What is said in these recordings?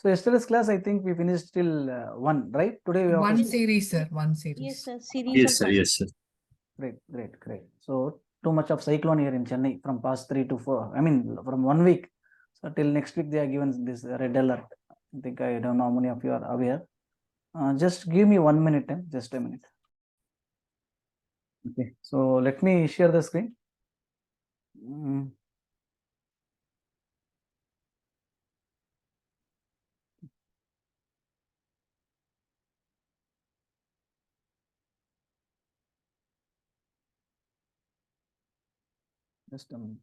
So yesterday's class, I think we finished till 1, right? Today we have One to... series, sir. One series. Yes, sir. Series Yes, of sir. Yes, sir. Great. So too much of cyclone here in Chennai from past 3 to 4. I mean, from 1 week. So till next week, they are given this red alert. I think I don't know how many of you are aware. Just give me 1 minute, just a minute. Okay, so let me share the screen. Just a minute.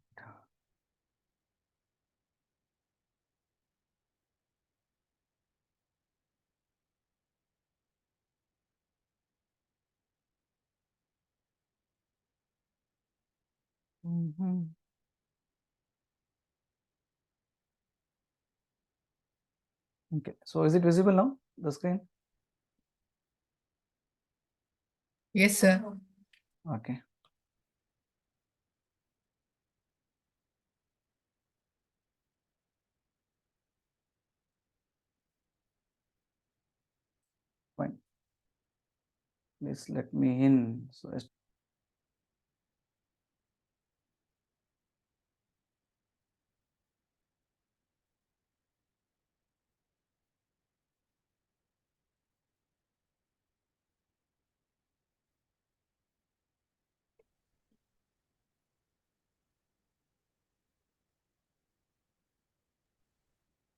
Okay, so is it visible now, the screen? Yes, sir. Okay. Fine. Please let me in. So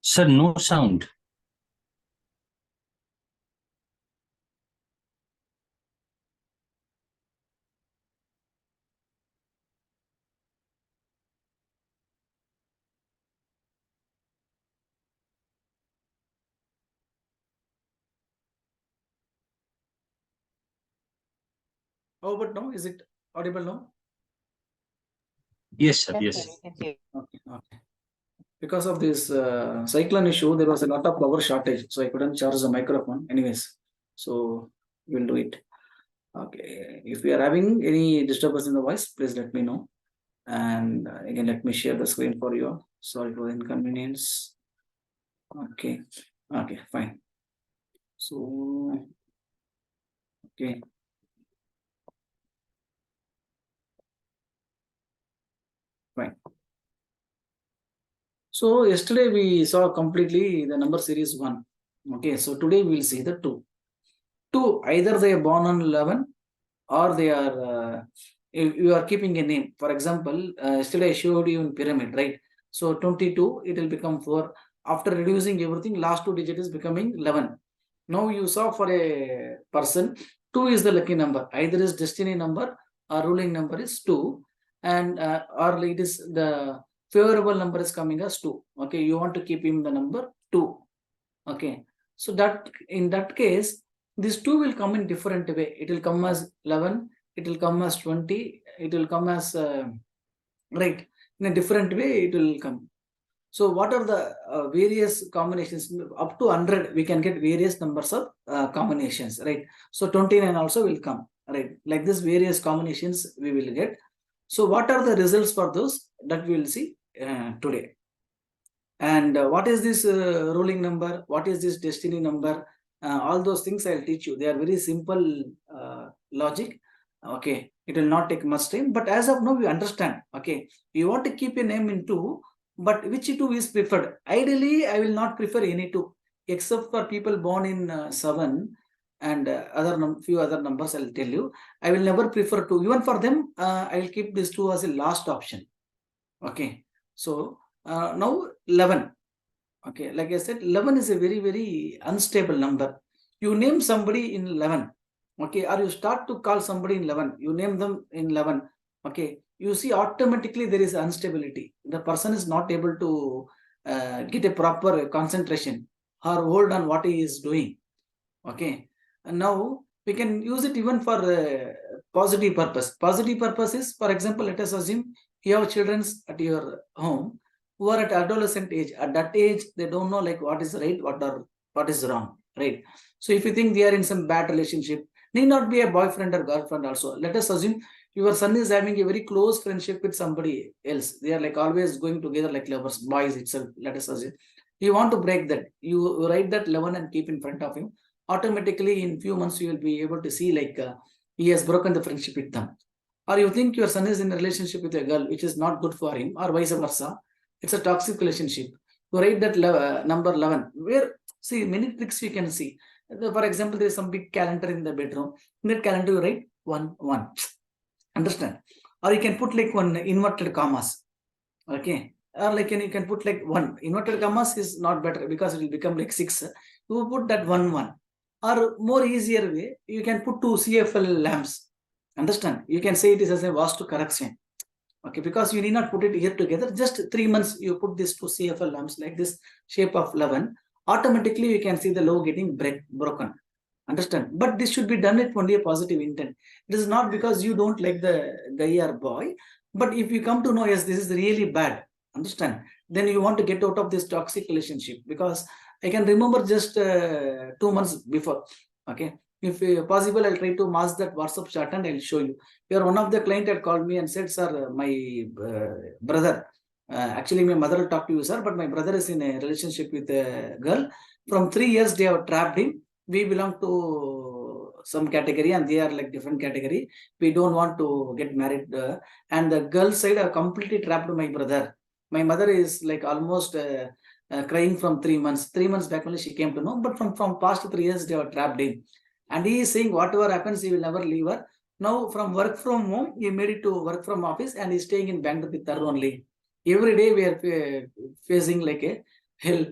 Sir, no sound. how about now? Is it audible now? Yes, sir. Yes. Okay. Because of this cyclone issue, there was a lot of power shortage, so I couldn't charge the microphone. Anyways, so we'll do it. Okay. If we are having any disturbance in the voice, please let me know. And again, let me share the screen for you. Sorry for the inconvenience. Okay. Okay. Fine. So, okay. Fine. So yesterday we saw completely the number series 1. Okay, so today we will see the 2. 2, either they are born on 11 or they are, you are keeping a name. For example, yesterday I showed you in pyramid, right? So 22, it will become 4. After reducing everything, last 2 digits is becoming 11. Now you saw for a person, 2 is the lucky number. Either is destiny number or ruling number is 2. And or it is the favorable number is coming as 2. Okay, you want to keep him the number 2. Okay, so that in that case, this 2 will come in different way. It will come as 11, it will come as 20, it will come as right, in a different way it will come. So what are the various combinations? Up to 100 we can get various numbers of combinations, right? So 29 also will come, right? Like this various combinations we will get. So what are the results for those? That we will see today. And what is this ruling number? What is this destiny number? All those things I'll teach you. They are very simple logic. Okay, it will not take much time. But as of now, we understand. Okay, you want to keep a name in 2, but which 2 is preferred? Ideally, I will not prefer any 2, except for people born in 7 and few other numbers. I'll tell you. I will never prefer 2. Even for them, I will keep this 2 as a last option. Okay, so now 11. Okay, like I said, 11 is a very, very unstable number. You name somebody in 11. Okay, or you start to call somebody in 11. You name them in 11. Okay, you see automatically there is instability. The person is not able to get a proper concentration or hold on what he is doing. Okay, and now we can use it even for positive purpose. Positive purpose is, for example, let us assume you have children at your home who are at adolescent age. At that age, they don't know like what is right, what is wrong, right? So if you think they are in some bad relationship, need not be a boyfriend or girlfriend also. Let us assume your son is having a very close friendship with somebody else. They are like always going together like lovers, boys itself. Let us assume You want to break that. You write that 11 and keep in front of him. Automatically, in few months, you will be able to see like he has broken the friendship with them. Or you think your son is in a relationship with a girl which is not good for him, or vice versa. It's a toxic relationship. You write that number 11. Where, see, many tricks you can see. For example, there is some big calendar in the bedroom. In that calendar, you write 1, 1. Understand? Or you can put like one inverted commas. Okay. Or like you can put like 1. Inverted commas is not better because it will become like 6. You put that 1, 1. Or more easier way, you can put 2 CFL lamps. Understand? You can say it is as a vastu correction. Okay, because you need not put it here together. Just 3 months you put this 2 CFL lamps like this shape of 11. Automatically you can see the law getting broken. Understand? But this should be done with only a positive intent. It is not because you don't like the guy or boy. But if you come to know, yes, this is really bad. Understand? Then you want to get out of this toxic relationship. Because I can remember just 2 months before. Okay. If possible, I'll try to mask that WhatsApp chat and I'll show you. Where one of the client had called me and said, sir, my brother, actually my mother will talk to you, sir, but my brother is in a relationship with a girl. From 3 years, they have trapped him. We belong to some category and they are like different category. We don't want to get married. And the girl side are completely trapped my brother. My mother is like almost crying from 3 months. 3 months back only she came to know. But from past 3 years, they have trapped him. And he is saying whatever happens, he will never leave her. Now from work from home, he made it to work from office and he's staying in Bangalore with her only. Every day we are facing like a hell.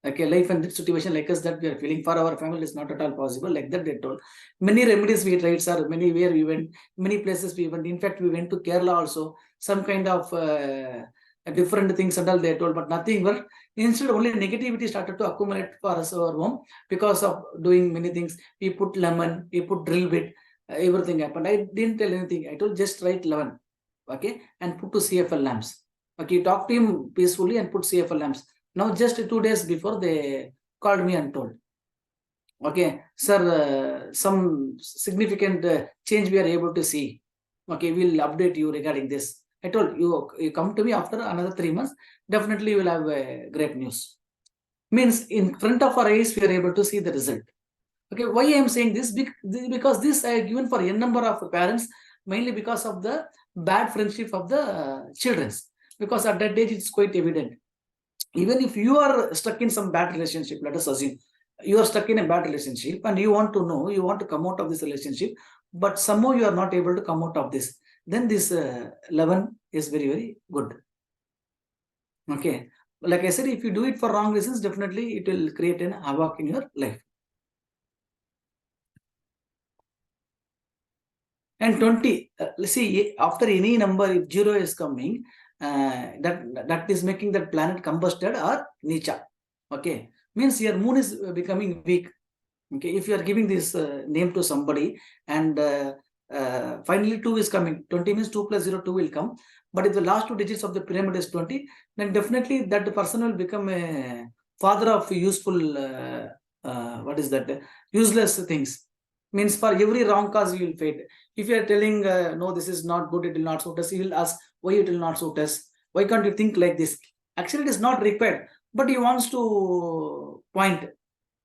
Like a life and situation like us that we are feeling for our family is not at all possible. Like that they told. Many remedies we tried, sir. Many where we went, many places we went. In fact, we went to Kerala also. Some kind of different things and all they told, but nothing worked. Instead, only negativity started to accumulate for us our home because of doing many things. We put lemon, we put drill bit, everything happened. I didn't tell anything. I told just write 11, okay, and put to CFL lamps. Okay, talk to him peacefully and put CFL lamps. Now, just 2 days before, they called me and told, okay, sir, some significant change we are able to see. Okay, we'll update you regarding this. I told you, you come to me after another 3 months, definitely you will have great news. Means in front of our eyes, we are able to see the result. Okay, why I am saying this? Because this I have given for a number of parents, mainly because of the bad friendship of the children. Because at that age, it's quite evident. Even if you are stuck in some bad relationship, let us assume you are stuck in a bad relationship and you want to know, you want to come out of this relationship, but somehow you are not able to come out of this, then this 11 is very, very good. Okay. Like I said, if you do it for wrong reasons, definitely it will create an havoc in your life. And 20, see, after any number, if 0 is coming, that is making that planet combusted or nicha. Okay, means your moon is becoming weak. Okay, if you are giving this name to somebody and finally 2 is coming, 20 means 2 plus 0, 2 will come. But if the last 2 digits of the pyramid is 20, then definitely that person will become a father of useful, what is that? Useless things. Means for every wrong cause you will fade. If you are telling, no, this is not good, it will not suit us, you will ask, why it will not suit us? Why can't you think like this? Actually, it is not required, but he wants to point.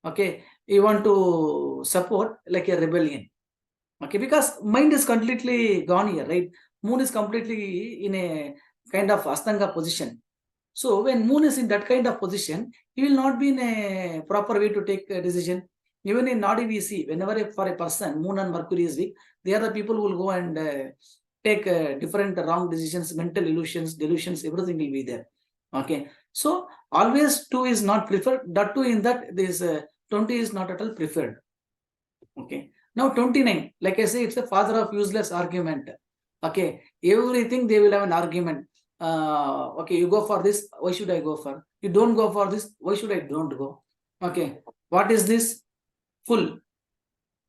Okay, you want to support like a rebellion. Okay, because mind is completely gone here, right? Moon is completely in a kind of Astanga position. So when moon is in that kind of position, he will not be in a proper way to take a decision. Even in NADI we see, whenever for a person, moon and Mercury is weak, they are the people who will go and take different wrong decisions, mental illusions, delusions, everything will be there. Okay, so always 2 is not preferred. That 2 in that this 20 is not at all preferred. Okay, now 29, like I say, it's a father of useless argument. Okay, everything they will have an argument. Okay, you go for this, why should I go for? You don't go for this, why should I don't go? Okay, what is this? Full.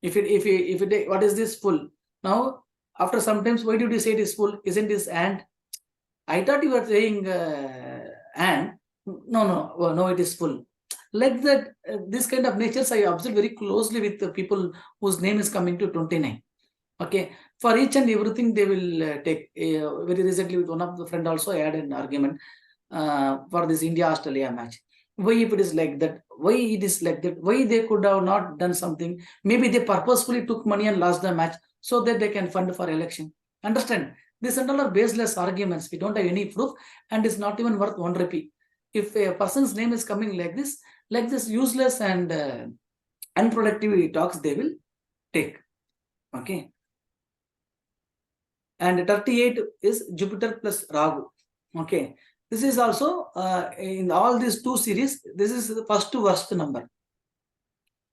If it what is this? Full. Now, after sometimes, why did you say it is full? Isn't this and? I thought you were saying and. No, it is full. Like that, this kind of natures I observe very closely with the people whose name is coming to 29. Okay, for each and everything they will take. Very recently with one of the friend also I had an argument for this India-Australia match. Why if it is like that? Why it is like that? Why they could have not done something? Maybe they purposefully took money and lost the match so that they can fund for election. Understand? These and all are baseless arguments. We don't have any proof and it's not even worth 1 rupee. If a person's name is coming like this useless and unproductive talks, they will take. Okay. And 38 is Jupiter plus Rahu. Okay. This is also in all these two series, this is the first to worst number.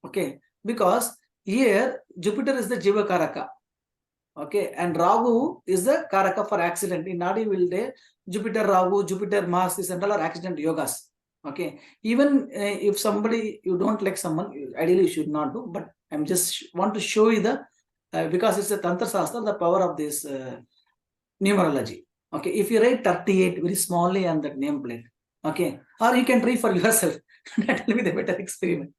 Okay. Because here Jupiter is the Jiva Karaka. Okay. And Rahu is the Karaka for accident. In NADI will there Jupiter, Rahu, Jupiter, Mars, these and all are accident yogas. Okay. Even if somebody, you don't like someone, ideally you should not do, but I'm just want to show you the because it's a Tantra Shastra, the power of this numerology. Okay, if you write 38 very smallly on that nameplate, okay, or you can try for yourself. That will be the better experiment.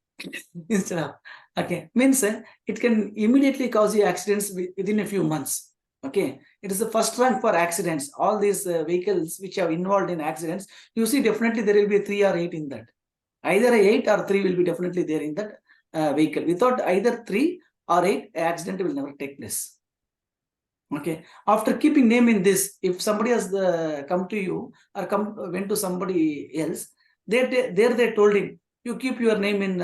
Instead of, okay, means it can immediately cause you accidents within a few months. Okay, it is the first rank for accidents. All these vehicles which are involved in accidents, you see definitely there will be 3 or 8 in that. Either 8 or 3 will be definitely there in that vehicle. Without either 3 or 8, accident will never take place. Okay, after keeping name in this, if somebody has come to you or went to somebody else, there they told him, you keep your name in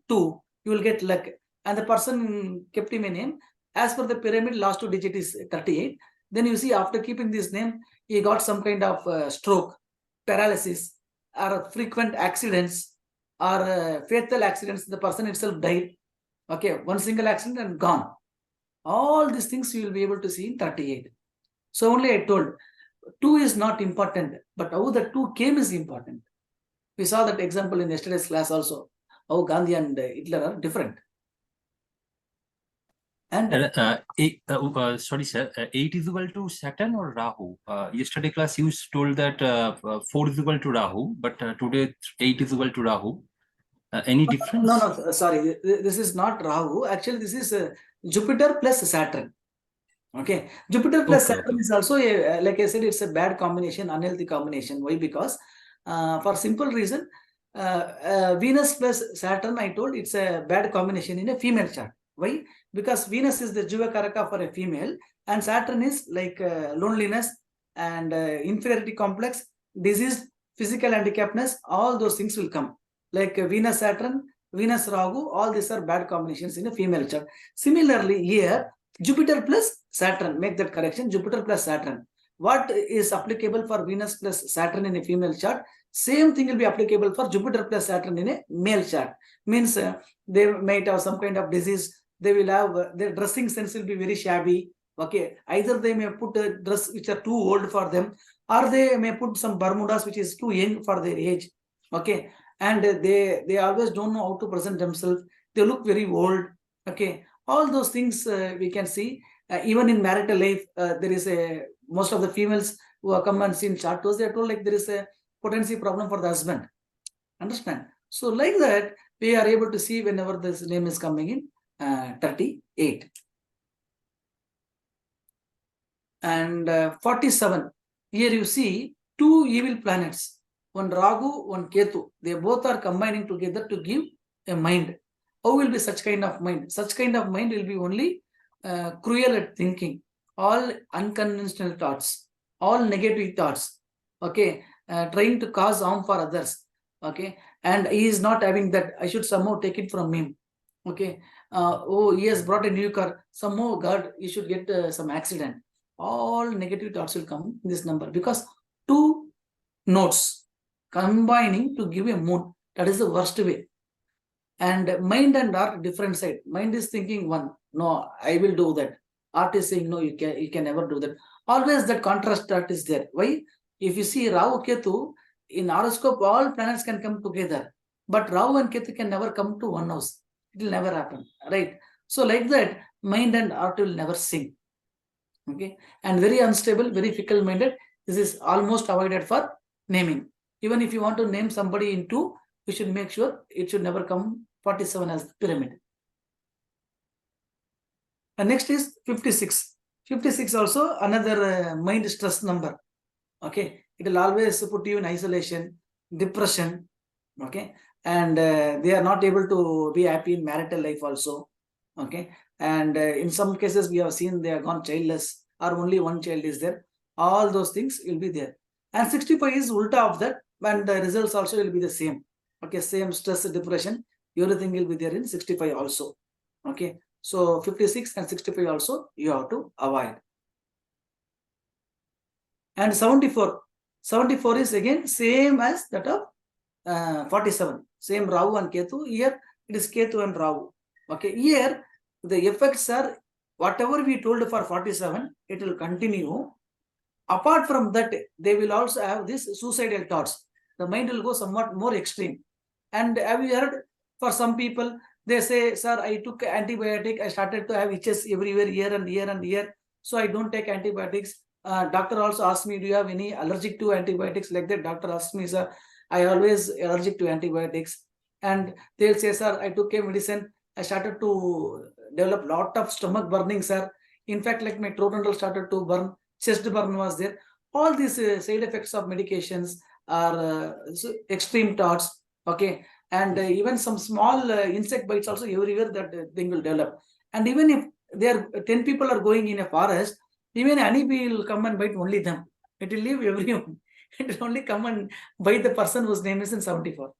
2, you will get luck. And the person kept him a name. As per the pyramid, last 2 digit is 38. Then you see after keeping this name, he got some kind of stroke, paralysis, or frequent accidents, or fatal accidents. The person itself died. Okay, one single accident and gone. All these things you will be able to see in 38. So only I told 2 is not important, but how the 2 came is important. We saw that example in yesterday's class also, how Gandhi and Hitler are different. And sorry, sir. 8 is equal to Saturn or Rahu? Yesterday class you told that 4 is equal to Rahu, but today 8 is equal to Rahu. Any difference? No, sorry. This is not Rahu. Actually, this is Jupiter plus Saturn. Okay, Jupiter plus Saturn is also a, like I said, it's a bad combination, unhealthy combination. Why? Because for simple reason, Venus plus Saturn, I told it's a bad combination in a female chart. Why? Because Venus is the Jiva Karaka for a female, and Saturn is like loneliness and inferiority complex, disease, physical handicapness. All those things will come. Like Venus Saturn, Venus Rahu, all these are bad combinations in a female chart. Similarly, here Jupiter plus Saturn, make that correction, Jupiter plus Saturn. What is applicable for Venus plus Saturn in a female chart? Same thing will be applicable for Jupiter plus Saturn in a male chart. Means they might have some kind of disease. They will have, their dressing sense will be very shabby. Okay, either they may put a dress which are too old for them, or they may put some Bermudas which is too young for their age. Okay, and they always don't know how to present themselves. They look very old. Okay, all those things we can see. Even in marital life, there is most of the females who have come and seen chart tours, they are told like there is a potency problem for the husband. Understand? So like that, we are able to see whenever this name is coming in 38. And 47. Here you see 2 evil planets, one Rahu, one Ketu. They both are combining together to give a mind. How will be such kind of mind? Such kind of mind will be only cruel at thinking, all unconventional thoughts, all negative thoughts. Okay, trying to cause harm for others. Okay, and he is not having that. I should somehow take it from him. Okay, oh, he has brought a new car. Somehow, God, you should get some accident. All negative thoughts will come in this number because 2 nodes combining to give a moon. That is the worst way. And mind and art different side. Mind is thinking one, no, I will do that. Art is saying no, you can never do that. Always that contrast art is there. Why? If you see Rahu Ketu in horoscope, all planets can come together, but Rahu and Ketu can never come to one house. It will never happen, right? So like that, mind and art will never sync. Okay, and very unstable, very fickle minded. This is almost avoided for naming. Even if you want to name somebody in 2, you should make sure it should never come 47 as the pyramid. And next is 56. 56 also another mind stress number. Okay, it will always put you in isolation, depression, Okay, and they are not able to be happy in marital life also. Okay, and in some cases we have seen they have gone childless or only one child is there. All those things will be there. And 65 is ulta of that, and the results also will be the same. Okay, same stress, depression, everything will be there in 65 also. Okay, so 56 and 65 also you have to avoid. And 74 is again same as that of 47, same Rahu and Ketu. Here it is Ketu and Rahu. Okay, here the effects are whatever we told for 47, it will continue. Apart from that, they will also have this suicidal thoughts. The mind will go somewhat more extreme. And have you heard, for some people, they say, sir, I took antibiotic, I started to have itches everywhere, here and here and here, so I don't take antibiotics. Doctor also asked me, do you have any allergic to antibiotics? Like that, doctor asked me, sir, I always allergic to antibiotics. And they'll say, sir, I took a medicine, I started to develop lot of stomach burning, sir. In fact, like my throat and all started to burn, chest burn was there. All these side effects of medications are extreme thoughts. Okay, and even some small insect bites also everywhere that thing will develop. And even if there 10 people are going in a forest, even honeybee will come and bite only them. It will leave everyone. It will only come and bite the person whose name is in 74.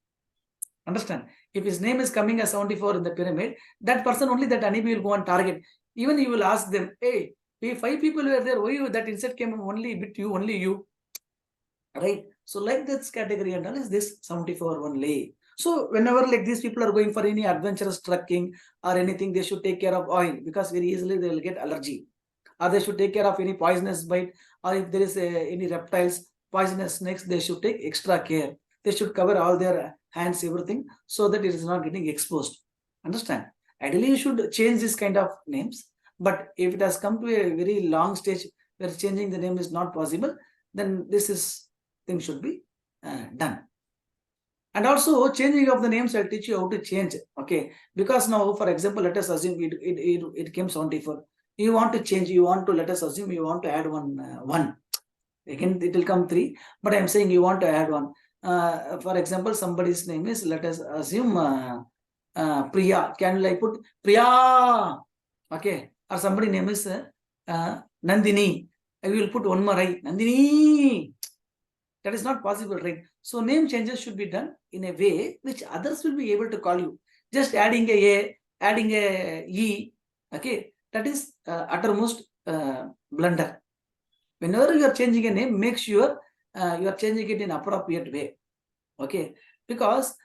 Understand? If his name is coming as 74 in the pyramid, that person only, that honeybee will go and target. Even you will ask them, hey, if 5 people were there, why that insect came only bit you, only you? Right? So like this category and all is this 74 only. So whenever like these people are going for any adventurous trekking or anything, they should take care of oil, because very easily they will get allergy. Or they should take care of any poisonous bite, or if there is any reptiles, poisonous snakes, they should take extra care. They should cover all their hands, everything, so that it is not getting exposed. Understand? Ideally, you should change this kind of names. But if it has come to a very long stage where changing the name is not possible, then this thing should be done. And also changing of the names, I'll teach you how to change. Okay, because now, for example, let us assume it came 74. You want to change, you want to, let us assume you want to add one. Again, it will come 3, but I'm saying you want to add one. For example, somebody's name is, let us assume Priya. Can I put Priya? Okay. Or somebody name is Nandini. I will put one more I. Nandini. That is not possible, right? So name changes should be done in a way which others will be able to call you. Just adding a adding a E. Okay. That is uttermost blunder. Whenever you are changing a name, make sure you are changing it in appropriate way. Okay, because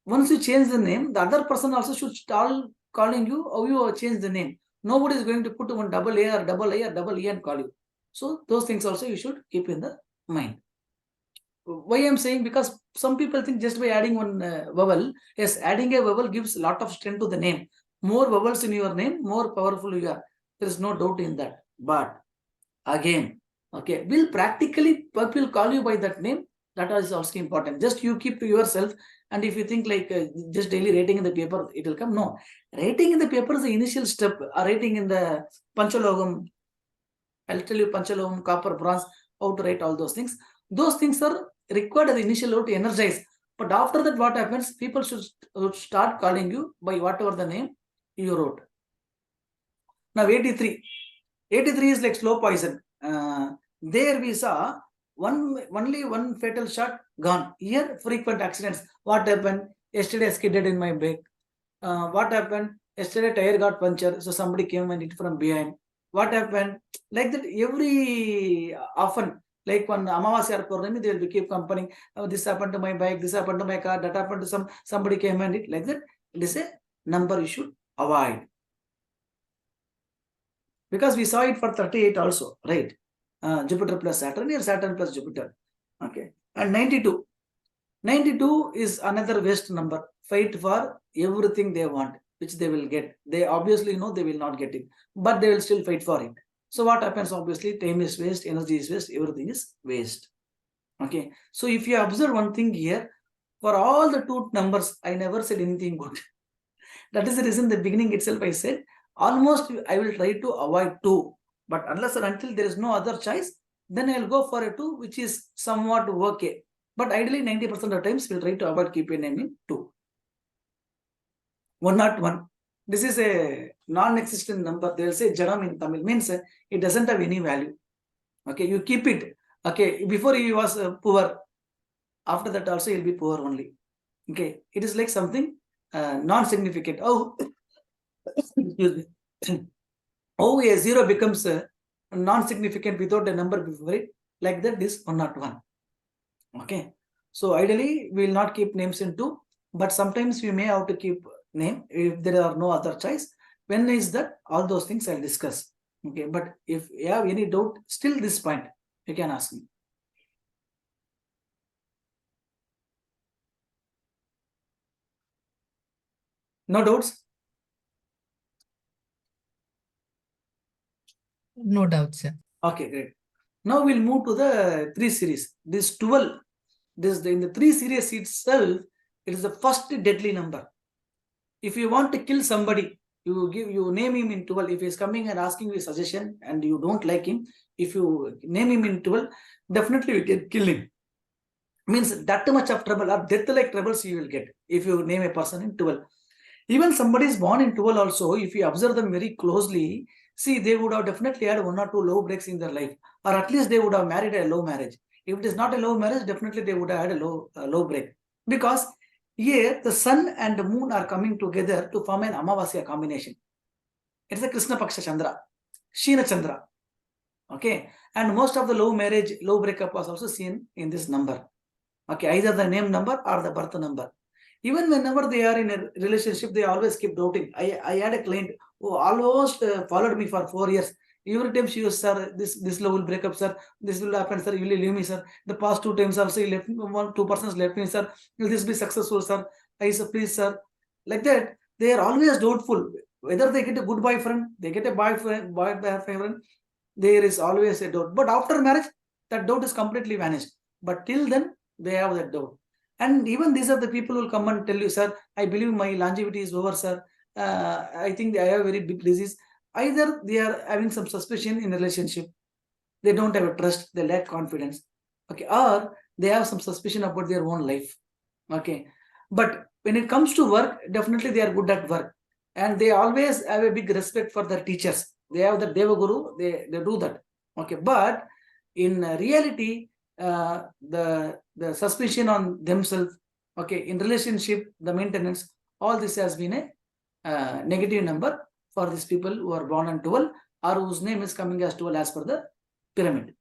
once you change the name, the other person also should start calling you how you change the name. Nobody is going to put one double A or double A or double E and call you. So those things also you should keep in the mind. Why I'm saying, because some people think just by adding one vowel, yes, adding a vowel gives a lot of strength to the name. More vowels in your name, more powerful you are. There is no doubt in that. But again, okay, will practically people call you by that name? That is also important. Just you keep to yourself, and if you think like just daily writing in the paper, it will come. No, writing in the paper is the initial step. Writing in the Panchalogam, I'll tell you Panchalogam, copper, bronze, how to write all those things. Those things are required as the initial how to energize. But after that, what happens? People should start calling you by whatever the name you wrote. Now 83. 83 is like slow poison. There we saw only one fatal shot gone. Here, frequent accidents. What happened? Yesterday I skidded in my brake. What happened? Yesterday tire got punctured, so somebody came and hit from behind. What happened? Like that, every often, like one Amavasya or Purnami, they will keep comparing. Oh, this happened to my bike, this happened to my car, that happened to somebody came and hit. Like that, it is a number you should avoid. Because we saw it for 38 also, right? Jupiter plus Saturn, or Saturn plus Jupiter. Okay. And 92. 92 is another waste number. Fight for everything they want, which they will get. They obviously know they will not get it, but they will still fight for it. So what happens? Obviously, time is waste, energy is waste, everything is waste. Okay. So if you observe one thing here, for all the 2 numbers, I never said anything good. That is the reason in the beginning itself I said, almost I will try to avoid 2. But unless and until there is no other choice, then I will go for a 2, which is somewhat okay. But ideally 90% of the times we'll try to avoid keep a name in 2. 101. This is a non-existent number. They'll say Jadam in Tamil, means it doesn't have any value. Okay, you keep it. Okay, before he was poor, after that also he'll be poor only. Okay, it is like something non-significant. Oh, excuse me. Oh, a 0 becomes non-significant without a number before it. Like that, this 101. Okay, so ideally we will not keep names in 2, but sometimes we may have to keep name if there are no other choice. When is that? All those things I'll discuss. Okay, but if you have any doubt, still this point, you can ask me. No doubts? No doubt, sir. Okay, great. Now we'll move to the 3 series. This 12, in the 3 series itself, it is the first deadly number. If you want to kill somebody, you name him in 12. If he's coming and asking you a suggestion and you don't like him, if you name him in 12, definitely you can kill him. Means that much of trouble or death-like troubles you will get if you name a person in 12. Even somebody is born in 12 also, if you observe them very closely, see, they would have definitely had 1 or 2 low breaks in their life, or at least they would have married a low marriage. If it is not a low marriage, definitely they would have had a low break. Because here the sun and the moon are coming together to form an Amavasya combination. It's a Krishna Paksha Chandra, Sheena Chandra. Okay, and most of the low marriage, low breakup was also seen in this number. Okay, either the name number or the birth number. Even whenever they are in a relationship, they always keep doubting. I had a client who almost followed me for 4 years. Every time she was, sir, this love will break up, sir. This will happen, sir. You will leave me, sir. The past 2 times also, he left me, 2 persons left me, sir. Will this be successful, sir? I said, please, sir. Like that, they are always doubtful. Whether they get a good boyfriend, they get a boyfriend, there is always a doubt. But after marriage, that doubt is completely vanished. But till then, they have that doubt. And even these are the people who will come and tell you, sir, I believe my longevity is over, sir. I think I have a very big disease. Either they are having some suspicion in relationship, they don't have a trust, they lack confidence. Okay, or they have some suspicion about their own life. Okay, but when it comes to work, definitely they are good at work, and they always have a big respect for their teachers. They have the Deva Guru, they do that. Okay, but in reality, the suspicion on themselves, okay, in relationship, the maintenance, all this has been a negative number for these people who are born on 12 or whose name is coming as 12 as per the pyramid.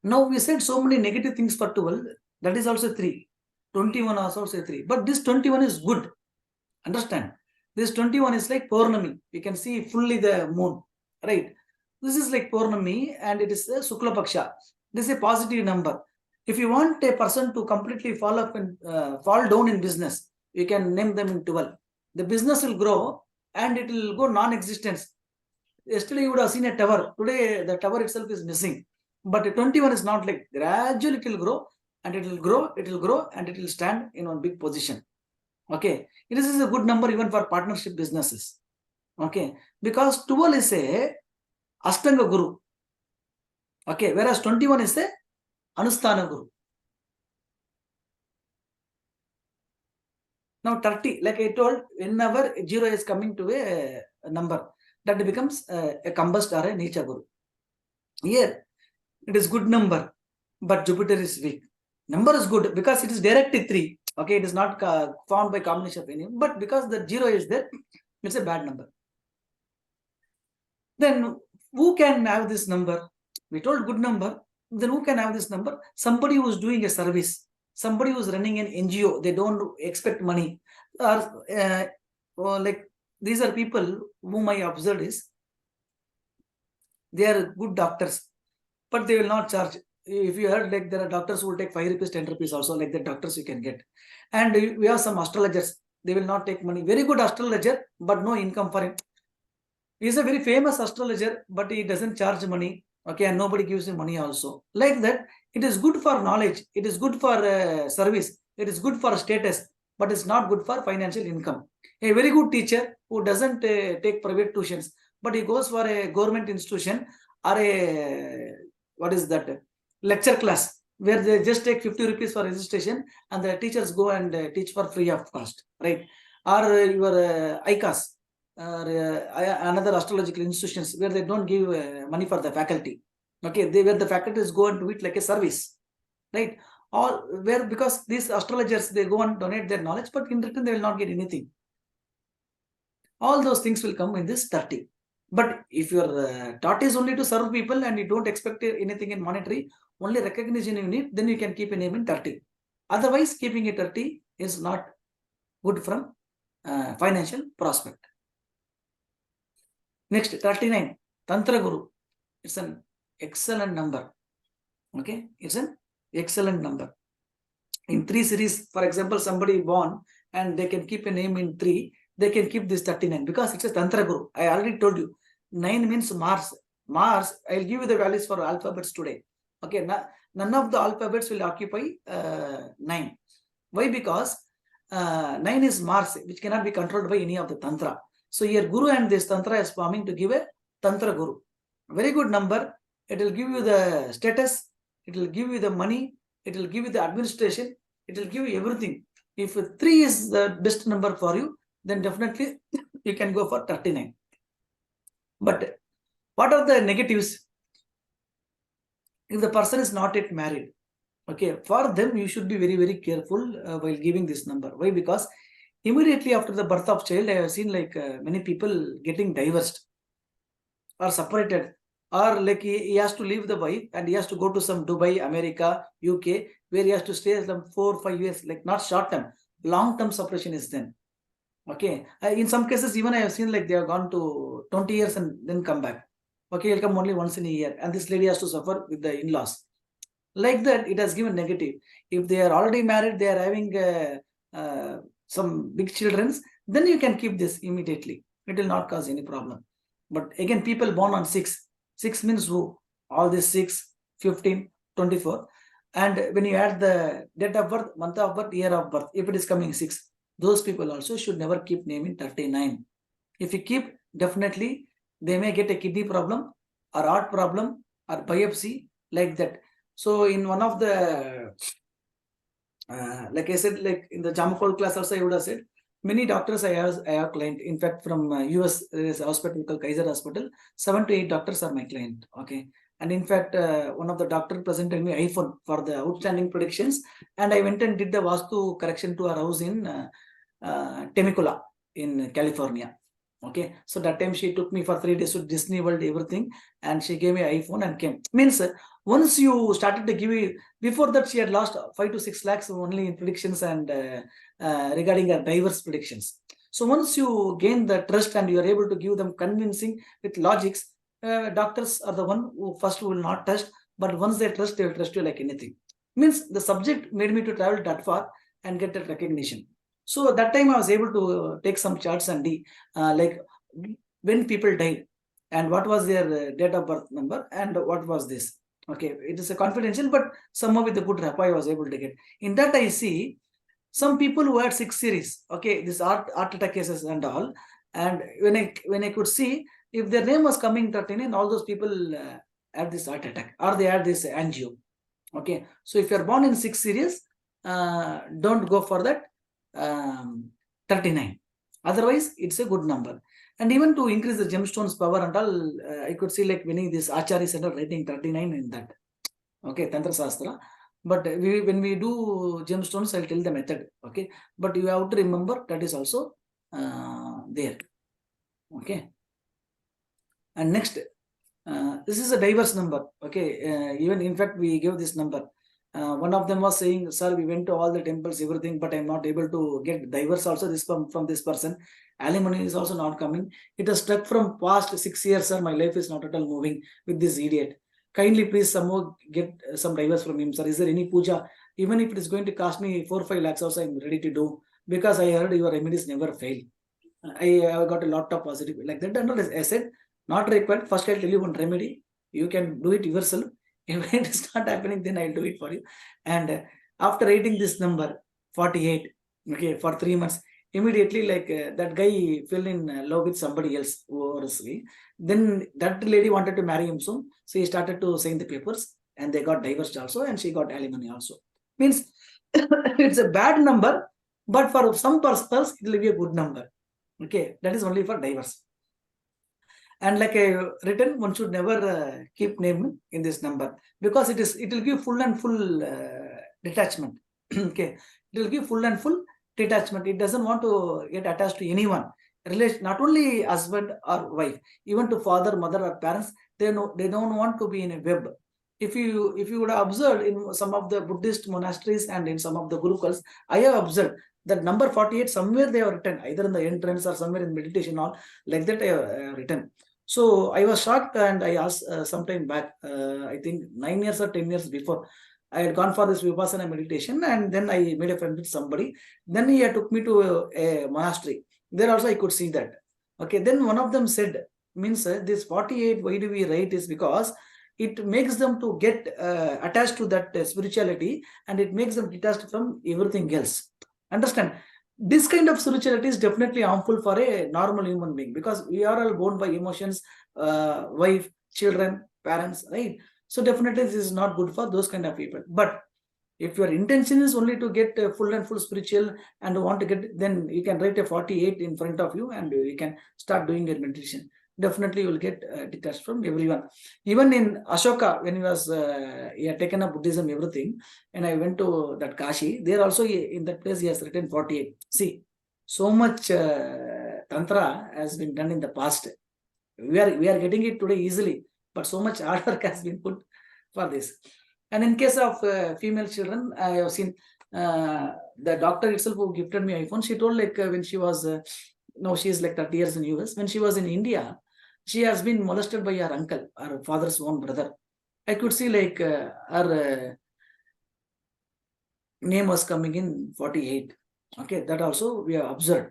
Now we said so many negative things for 12, that is also 3. 21 is also 3. But this 21 is good. Understand? This 21 is like Purnami. You can see fully the moon, right? This is like Purnami and it is a Sukla Paksha. This is a positive number. If you want a person to completely fall down in business, you can name them in 12. The business will grow and it will go non-existence. Yesterday you would have seen a tower. Today the tower itself is missing. But 21 is not like, gradually it will grow and it will grow, and it will stand in one big position. Okay, this is a good number even for partnership businesses. Okay, because 12 is a Ashtanga Guru. Okay, whereas 21 is a Anusthana Guru. Now 30, like I told, whenever 0 is coming to a number, that becomes a combust or a Nicha Guru. Here, it is good number, but Jupiter is weak. Number is good because it is directly 3. Okay, it is not found by combination of any, but because the 0 is there, it's a bad number. Then who can have this number? We told good number. Then who can have this number? Somebody who is doing a service, somebody who is running an NGO, they don't expect money. Or like these are people whom I observed is, they are good doctors, but they will not charge. If you heard, like there are doctors who will take 5 rupees, 10 rupees also, like the doctors you can get. And we have some astrologers, they will not take money. Very good astrologer, but no income for him. He is a very famous astrologer, but he doesn't charge money. Okay, and nobody gives him money also. Like that, it is good for knowledge, it is good for service, it is good for status, but it's not good for financial income. A very good teacher who doesn't take private tuitions, but he goes for a government institution or a, what is that, lecture class. where they just take 50 rupees for registration and the teachers go and teach for free of cost, right? Or your ICAS, another astrological institutions where they don't give money for the faculty. Okay, where the faculties go and do it like a service, right? Or where, because these astrologers, they go and donate their knowledge, but in return they will not get anything. All those things will come in this 30. But if your thought is only to serve people and you don't expect anything in monetary, only recognition you need, then you can keep a name in 30. Otherwise, keeping a 30 is not good from financial prospect. Next, 39, Tantra Guru. It's an excellent number. Okay, it's an excellent number. In 3 series, for example, somebody born and they can keep a name in 3, they can keep this 39 because it's a Tantra Guru. I already told you, 9 means Mars. Mars, I'll give you the values for alphabets today. Okay, none of the alphabets will occupy 9. Why? Because 9 is Mars, which cannot be controlled by any of the Tantra. So here Guru and this Tantra is forming to give a Tantra Guru. Very good number. It will give you the status, it will give you the money, it will give you the administration, it will give you everything. If 3 is the best number for you, then definitely you can go for 39. But what are the negatives? If the person is not yet married, okay, for them you should be very, very careful while giving this number. Why? Because immediately after the birth of child, I have seen like many people getting divorced or separated, or like he has to leave the wife and he has to go to some Dubai, America, UK, where he has to stay some 4 or 5 years, like not short term, long term separation is then. Okay, in some cases even I have seen like they have gone to 20 years and then come back. Okay, he'll come only once in a year, and this lady has to suffer with the in-laws. Like that, it has given negative. If they are already married, they are having some big children, then you can keep this immediately. It will not cause any problem. But again, people born on 6. 6 means who? All this 6, 15, 24. And when you add the date of birth, month of birth, year of birth, if it is coming 6, those people also should never keep name in 39. If you keep, definitely they may get a kidney problem or heart problem or biopsy, like that. So in one of the, like I said, like in the Jamakol class also I would have said, many doctors I have client. In fact, from US, there is a hospital called Kaiser Hospital. 7 to 8 doctors are my client. Okay. And in fact, one of the doctor presented me iPhone for the outstanding predictions. And I went and did the Vastu correction to our house in Temecula in California. Okay. So that time she took me for 3 days to Disney World, everything. And she gave me an iPhone and came. Means once you started to give it, before that she had lost 5 to 6 lakhs only in predictions and regarding her diverse predictions. So once you gain the trust and you are able to give them convincing with logics, doctors are the one who first will not trust, but once they trust, they will trust you like anything. Means the subject made me to travel that far and get that recognition. So that time I was able to take some charts and like when people died and what was their date of birth number and what was this. Okay, it is a confidential, but somehow with a good rapport I was able to get. In that I see some people who had 6 series. Okay, this heart attack cases and all. And when I could see if their name was coming 39, all those people had this heart attack or they had this angio. Okay, so if you are born in 6 series, don't go for that 39. Otherwise, it's a good number. And even to increase the gemstones power and all, I could see like winning this Acharya Center writing 39 in that. Okay, Tantra Shastra. But when we do gemstones, I'll tell the method. Okay, but you have to remember that is also there. Okay. And next, this is a diverse number. Okay, even in fact, we gave this number. One of them was saying, sir, we went to all the temples, everything, but I'm not able to get diverse also this from this person. Alimony is also not coming. It has stuck from past 6 years, sir. My life is not at all moving with this idiot. Kindly please somehow get some diverse from him, sir. Is there any puja? Even if it is going to cost me 4 or 5 lakhs also, I'm ready to do, because I heard your remedies never fail. I got a lot of positive like that. And I said, not required. First, I'll tell you one remedy. You can do it yourself. If it is not happening, then I'll do it for you. And after writing this number, 48, okay, for 3 months, immediately like that guy fell in love with somebody else. Then that lady wanted to marry him soon. So he started to sign the papers. and they got divorced also, and she got alimony also. Means it's a bad number, but for some persons it will be a good number. Okay, that is only for divorce. And like I written, one should never keep name in this number, because it will give full and full detachment. Okay, it will give full and full detachment. It doesn't want to get attached to anyone. Relation, not only husband or wife, even to father, mother, or parents. They don't want to be in a web. If you would have observed in some of the Buddhist monasteries and in some of the gurukuls, I have observed that number 48 somewhere they have written, either in the entrance or somewhere in meditation hall, like that I have written. So I was shocked, and I asked sometime back, I think 9 years or 10 years before, I had gone for this Vipassana meditation, and then I made a friend with somebody. Then he took me to a monastery. There also I could see that. Okay, then one of them said, means this 48, why do we write, is because it makes them to get attached to that spirituality, and it makes them detached from everything else. Understand? This kind of spirituality is definitely harmful for a normal human being, because we are all born by emotions, wife, children, parents, right? So definitely this is not good for those kind of people. But if your intention is only to get full and full spiritual and want to get, then you can write a 48 in front of you, and you can start doing your meditation. Definitely you will get detached from everyone. Even in Ashoka, when he had taken up Buddhism, everything, and I went to that Kashi, there also in that place he has written 48. See, so much Tantra has been done in the past. We are getting it today easily, but so much hard work has been put for this. And in case of female children, I have seen the doctor itself who gifted me iPhone. She told, like when she was, now she is like 30 years in US. When she was in India, she has been molested by her uncle, her father's own brother. I could see like her name was coming in 48. Okay, that also we have observed.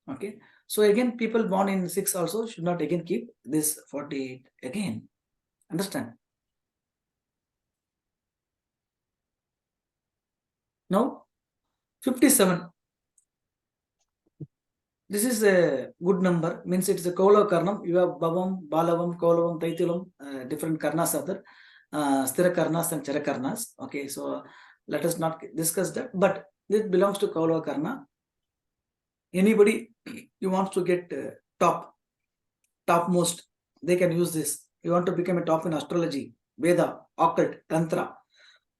Okay, so again, people born in 6 also should not again keep this 48 again. Understand? Now 57. This is a good number, means it's a Kaula Karnam. You have Bhavam, Balavam, Kaulavam, Taitilam, different Karnas are there, Sthira Karnas and Chara Karnas. Okay, so let us not discuss that, but this belongs to Kaula Karna. Anybody you want to get topmost, they can use this. You want to become a top in astrology, Veda, occult, Tantra.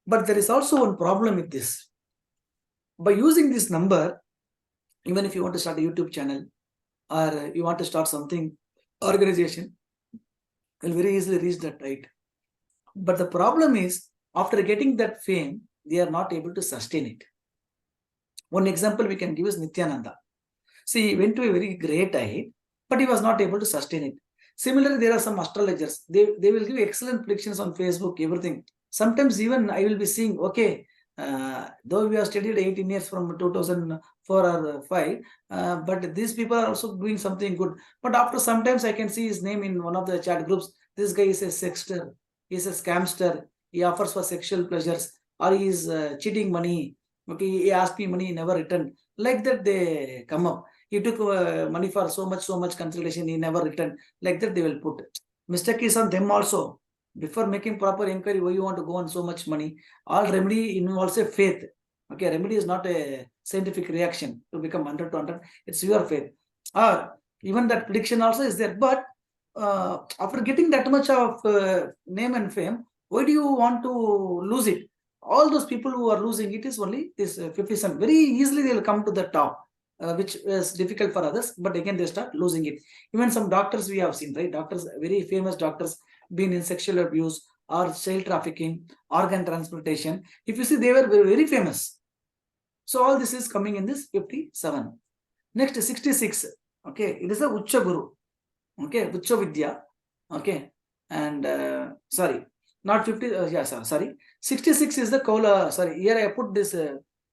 But there is also one problem with this. By using this number, even if you want to start a YouTube channel or you want to start something, organization, you'll very easily reach that height. But the problem is, after getting that fame, they are not able to sustain it. One example we can give is Nityananda. See, he went to a very great height, but he was not able to sustain it. Similarly, there are some astrologers. They will give excellent predictions on Facebook, everything. Sometimes even I will be seeing, okay, though we have studied 18 years from 2004 or 5, but these people are also doing something good. But after sometimes I can see his name in one of the chat groups. This guy is a sexter, he is a scamster, he offers for sexual pleasures, or he is cheating money. Okay, he asked me money, he never returned. Like that they come up. He took money for so much consideration, he never returned. Like that they will put. Mistake is on them also. Before making proper inquiry, why you want to go on so much money? All remedy involves a faith. Okay, remedy is not a scientific reaction to become 100 to 100. It's your faith. Or even that prediction also is there. But after getting that much of name and fame, why do you want to lose it? All those people who are losing it is only this 57. Very easily they will come to the top. Which is difficult for others, but again they start losing it. Even some doctors we have seen, right? Doctors, very famous doctors, been in sexual abuse or child trafficking, organ transplantation. If you see, they were very famous. So all this is coming in this 57. Next 66. Okay, it is a Ucha Guru. Okay, Ucha Vidya. Okay, and sorry, not 50. Yeah, sorry. 66 is the Kaula. Sorry, here I put this.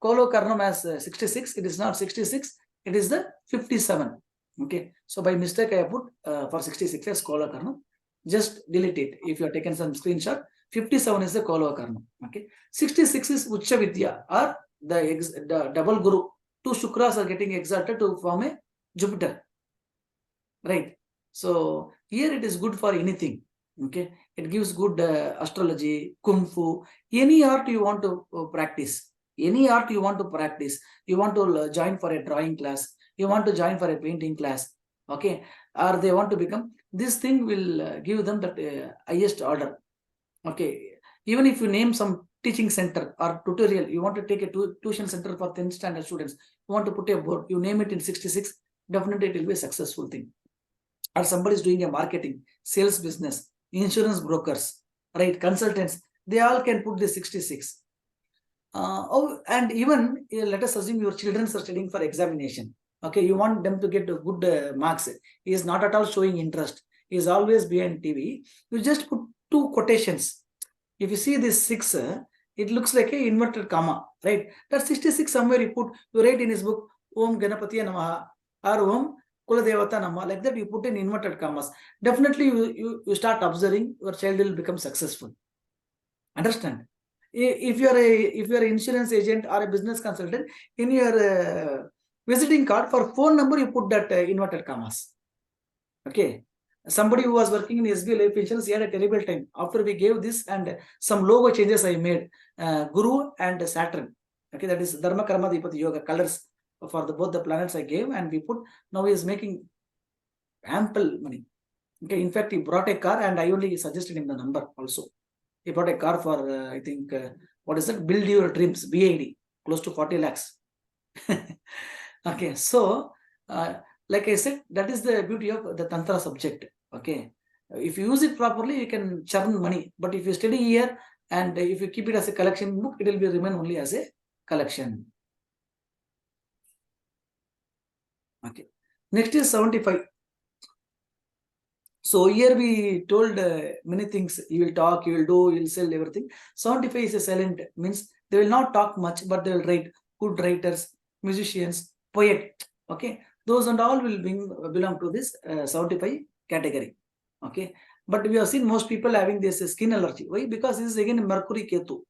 Kolo Karnam as 66, it is not 66, it is the 57. Okay, so by mistake I put for 66 as Kolo Karnam. Just delete it if you are taken some screenshot. 57 is the Kolo Karnam. Okay, 66 is Ucha Vidya, or the double Guru. 2 Shukras are getting exalted to form a Jupiter. Right. So here it is good for anything. Okay, It gives good astrology, kung fu, any art you want to practice. Any art you want to practice. You want to join for a drawing class. You want to join for a painting class. Okay. Or they want to become. This thing will give them that highest order. Okay. Even if you name some teaching center or tutorial, you want to take a tuition center for 10th standard students, you want to put a board, you name it in 66, definitely it will be a successful thing. Or somebody is doing a marketing, sales business, insurance brokers, right, consultants, they all can put the 66. And even let us assume your children are studying for examination. Okay, you want them to get good marks. He is not at all showing interest. He is always behind TV. You just put 2 quotations. If you see this 6, it looks like a inverted comma, right? That 66 somewhere you put, you write in his book, Om Ganapatiya Namaha or Om Kuladevata Namaha, like that you put in inverted commas. Definitely you start observing, your child will become successful. Understand? If you are an insurance agent or a business consultant, in your visiting card for phone number, you put that inverted commas. Okay. Somebody who was working in SBI Life Insurance, he had a terrible time. After we gave this and some logo changes I made, Guru and Saturn. Okay, that is Dharma Karma Dipati Yoga colors for both the planets I gave, and we put. Now he is making ample money. Okay, in fact, he brought a car, and I only suggested him the number also. He bought a car for I think what is that? Build Your Dreams, BID, close to 40 lakhs. Okay, so like I said, that is the beauty of the Tantra subject. Okay, if you use it properly, you can churn money. But if you study here and if you keep it as a collection book, it will be remain only as a collection. Okay, next is 75. So here we told many things. You will talk, you will do, you will sell everything. 75 is a silent, means they will not talk much, but they will write. Good writers, musicians, poet. Okay, those and all will belong to this 75 category. Okay, but we have seen most people having this skin allergy. Why? Because this is again Mercury Ketu.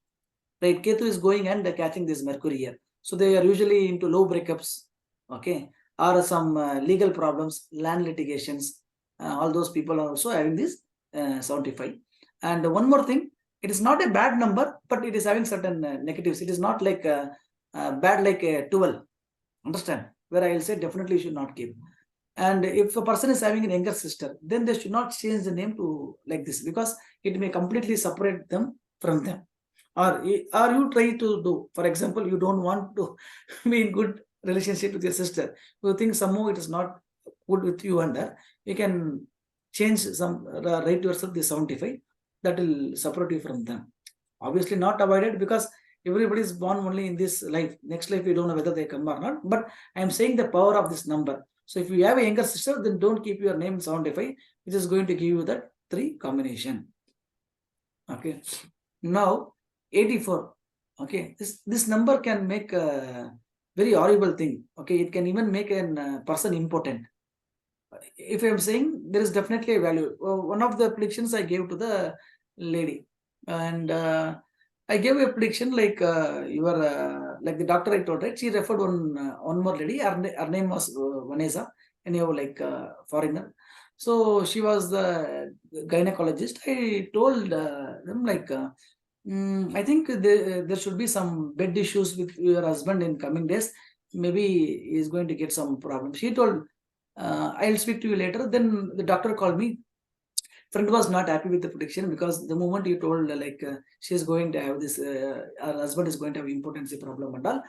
Right, Ketu is going and catching this Mercury here. So they are usually into low breakups. Okay, or some legal problems, land litigations. All those people are also having this 75. And one more thing, it is not a bad number, but it is having certain negatives. It is not like bad like a 12. Understand? Where I will say definitely you should not keep. And if a person is having a younger sister, then they should not change the name to like this, because it may completely separate them from them. Or you try to do, for example, you don't want to be in good relationship with your sister. You think somehow it is not good with you and her. You can change some, write yourself the 75. That will separate you from them. Obviously not avoided, because everybody is born only in this life. Next life, you don't know whether they come or not. But I am saying the power of this number. So if you have a younger sister, then don't keep your name 75, which is going to give you that 3 combination. Okay. Now 84. Okay. This number can make a very horrible thing. Okay. It can even make a person impotent. If I am saying, there is definitely a value. One of the predictions I gave to the lady, and I gave a prediction like like the doctor I told, right? She referred one more lady. Her name was Vanessa, anyhow, like foreigner. So she was the gynecologist. I told them like, I think there should be some bed issues with your husband in coming days. Maybe he is going to get some problem. She told, I'll speak to you later. Then the doctor called me. Friend was not happy with the prediction, because the moment you told she is going to have this, her husband is going to have impotency problem and all.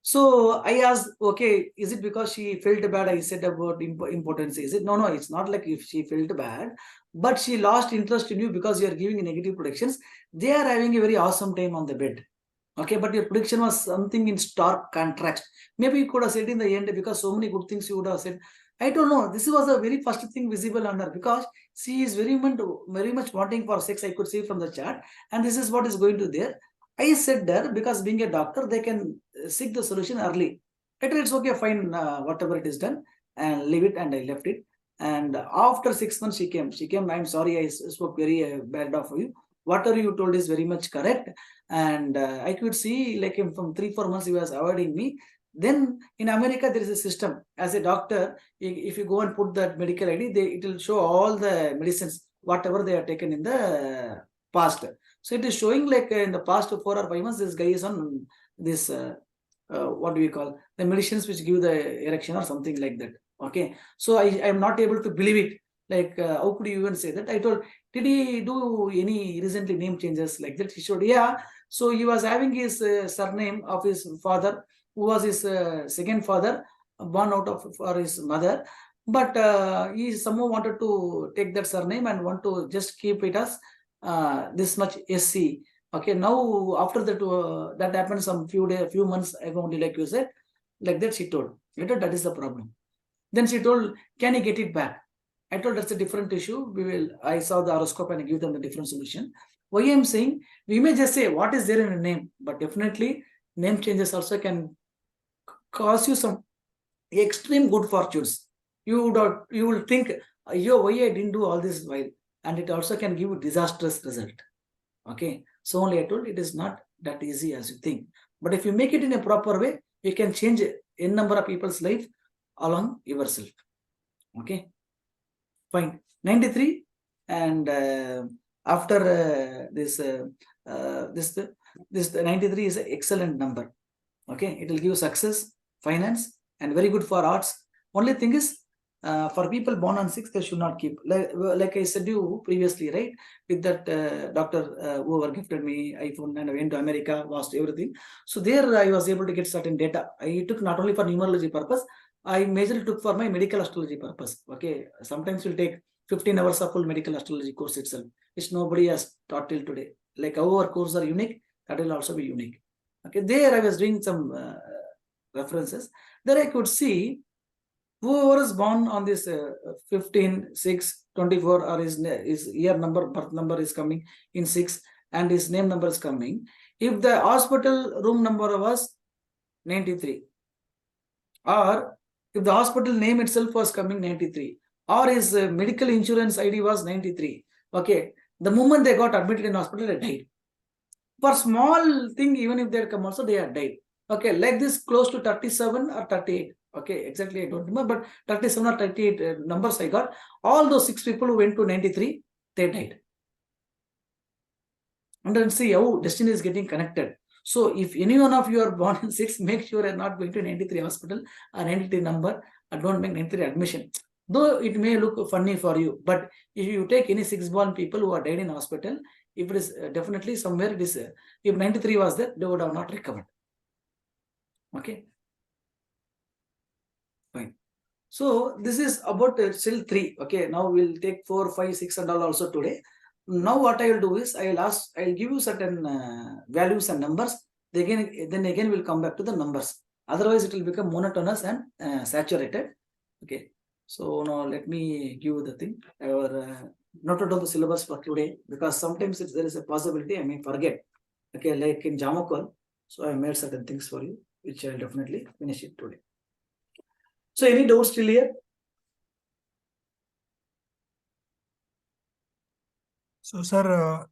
So I asked, okay, is it because she felt bad? I said about impotency. Is it? No, it's not like if she felt bad, but she lost interest in you because you are giving negative predictions. They are having a very awesome time on the bed. Okay, but your prediction was something in stark contrast. Maybe you could have said in the end, because so many good things you would have said. I don't know. This was the very first thing visible on her, because she is very much wanting for sex. I could see from the chart, and this is what is going to there. I said there, because being a doctor, they can seek the solution early. It's okay, fine, whatever it is done, and leave it. And I left it. And after 6 months, she came. I'm sorry, I spoke very bad of you. Whatever you told is very much correct. And I could see, like, from 3-4 months, he was avoiding me. Then in America, there is a system. As a doctor, if you go and put that medical ID, it will show all the medicines, whatever they have taken in the past. So it is showing like in the past 4 or 5 months, this guy is on this, what do we call, the medicines which give the erection or something like that. Okay. So I am not able to believe it. Like, how could you even say that? I told, did he do any recently name changes like that? He showed, yeah. So he was having his surname of his father, who was his second father, born out of for his mother. But he somehow wanted to take that surname and want to just keep it as this much SC. Okay, now after that, that happened some few months ago only, like you said, like that she told. You know, that is the problem. Then she told, can you get it back? I told that's a different issue. I saw the horoscope and I give them the different solution. Why I'm saying, we may just say what is there in a name, but definitely name changes also can cause you some extreme good fortunes. You will think, yo, why I didn't do all this while, and it also can give you disastrous result. Okay, so only I told it is not that easy as you think. But if you make it in a proper way, you can change a number of people's life along yourself. Okay, fine. 93, and after this 93 is an excellent number. Okay, it will give success, finance, and very good for arts. Only thing is, for people born on 6, they should not keep, like I said you previously, right? With that doctor whoever gifted me iPhone and I went to America, lost everything. So there I was able to get certain data. I took not only for numerology purpose, I majorly took for my medical astrology purpose. Okay, sometimes we'll take 15 hours of full medical astrology course itself, which nobody has taught till today. Like our courses are unique, that will also be unique. Okay, there I was doing some references. There I could see whoever is born on this 15, 6, 24, or his year number, birth number is coming in 6, and his name number is coming. If the hospital room number was 93, or if the hospital name itself was coming 93, or his medical insurance ID was 93, okay, the moment they got admitted in hospital, they died. For small thing, even if they come also, they are died. Okay, like this, close to 37 or 38. Okay, exactly, I don't remember, but 37 or 38 numbers I got. All those 6 people who went to 93, they died. And then see how destiny is getting connected. So if any one of you are born in 6, make sure you're not going to 93 hospital or 93 number, and don't make 93 admission. Though it may look funny for you, but if you take any 6 born people who are died in hospital, if it is definitely somewhere it is, if 93 was there, they would have not recovered. Okay, fine. So this is about still 3. Okay, now we'll take 4, 5, 6 and all also today. Now what I will do is I'll give you certain values and numbers. Then again we'll come back to the numbers. Otherwise it will become monotonous and saturated. Okay, so now let me give you the thing. I will noted down the syllabus for today, because sometimes there is a possibility I may forget. Okay, like in Jamakol, so I made certain things for you, which I'll definitely finish it today. So any doubts still here? So, sir,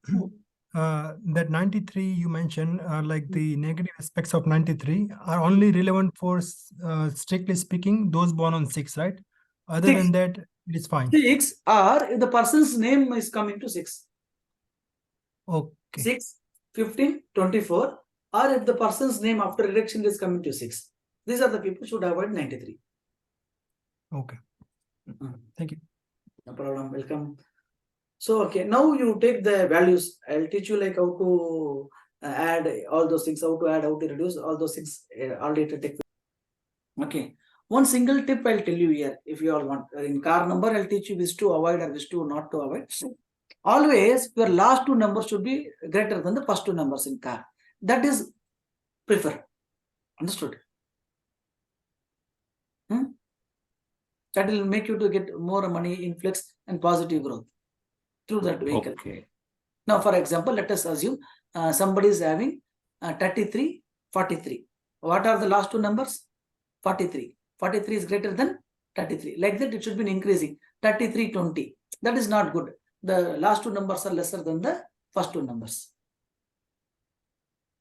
that 93 you mentioned, like the negative aspects of 93 are only relevant for, strictly speaking, those born on 6, right? Other 6. than that, it is fine. 6, or if the person's name is coming to 6. Okay. 6, 15, 24, or if the person's name after reduction is coming to 6. These are the people should avoid 93. Okay. Thank you. No problem. Welcome. So, okay, now you take the values. I'll teach you like how to add all those things, how to add, how to reduce, all those things already to take. Okay, one single tip I'll tell you here. If you all want, in car number, I'll teach you which to avoid and which to not to avoid. Always your last 2 numbers should be greater than the first 2 numbers in car. That is preferred. Understood? That will make you to get more money, influx, and positive growth through that vehicle. Okay. Now, for example, let us assume somebody is having 33, 43. What are the last 2 numbers? 43. 43 is greater than 33. Like that, it should be increasing. 33, 20. That is not good. The last 2 numbers are lesser than the first 2 numbers.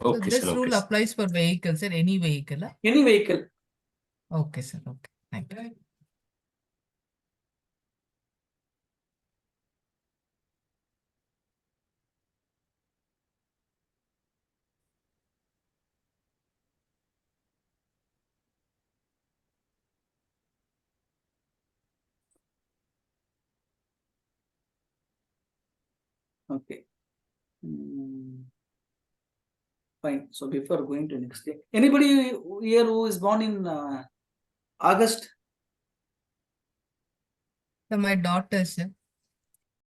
So Okay, this sir. rule Okay, sir. applies for vehicles, sir, any vehicle. Any vehicle. Okay, sir. Okay. Thank you. Okay. Hmm. Fine. So before going to next day, anybody here who is born in August? So my daughter, sir.